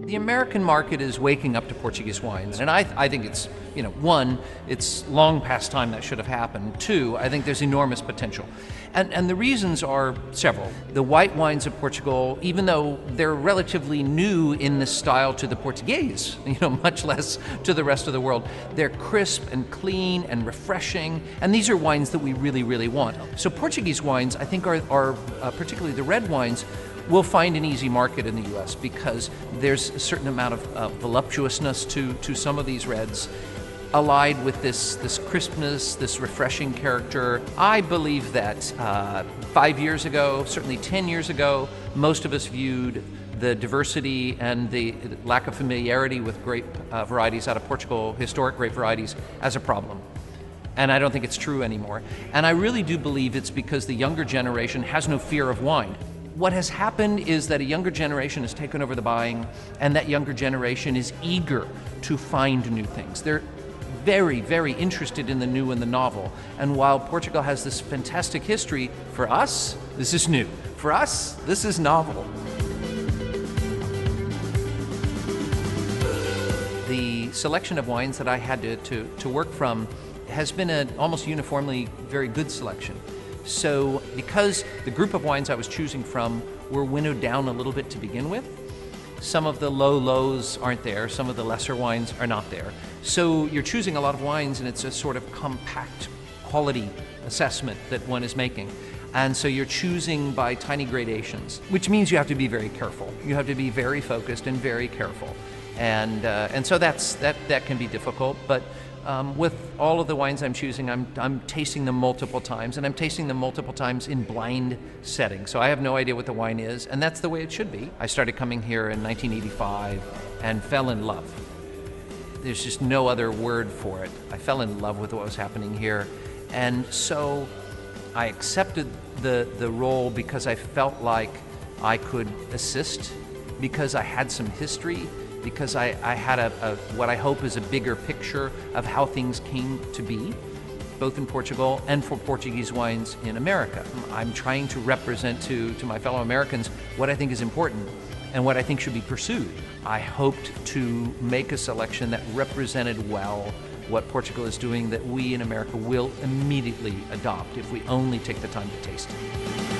The American market is waking up to Portuguese wines, and I think it's, one, it's long past time that should have happened. Two, I think there's enormous potential. And the reasons are several. The white wines of Portugal, even though they're relatively new in this style to the Portuguese, much less to the rest of the world, they're crisp and clean and refreshing, and these are wines that we really, really want. So Portuguese wines, I think, are particularly the red wines, will find an easy market in the US because there's a certain amount of voluptuousness to some of these reds, allied with this crispness, this refreshing character. I believe that 5 years ago, certainly 10 years ago, most of us viewed the diversity and the lack of familiarity with grape varieties out of Portugal, historic grape varieties, as a problem. And I don't think it's true anymore. And I really do believe it's because the younger generation has no fear of wine. What has happened is that a younger generation has taken over the buying, and that younger generation is eager to find new things. They're very, very interested in the new and the novel. And while Portugal has this fantastic history, for us, this is new. For us, this is novel. The selection of wines that I had to work from has been an almost uniformly very good selection. So because the group of wines I was choosing from were winnowed down a little bit to begin with, some of the lows aren't there, some of the lesser wines are not there. So you're choosing a lot of wines, and it's a sort of compact quality assessment that one is making. And so you're choosing by tiny gradations, which means you have to be very careful. You have to be very focused and very careful. And so that can be difficult, but with all of the wines I'm choosing, I'm tasting them multiple times, and I'm tasting them multiple times in blind settings. So I have no idea what the wine is, and that's the way it should be. I started coming here in 1985 and fell in love. There's just no other word for it. I fell in love with what was happening here. And so I accepted the role because I felt like I could assist, because I had some history, because I had what I hope is a bigger picture of how things came to be, both in Portugal and for Portuguese wines in America. I'm trying to represent to my fellow Americans what I think is important and what I think should be pursued. I hoped to make a selection that represented well what Portugal is doing, that we in America will immediately adopt if we only take the time to taste it.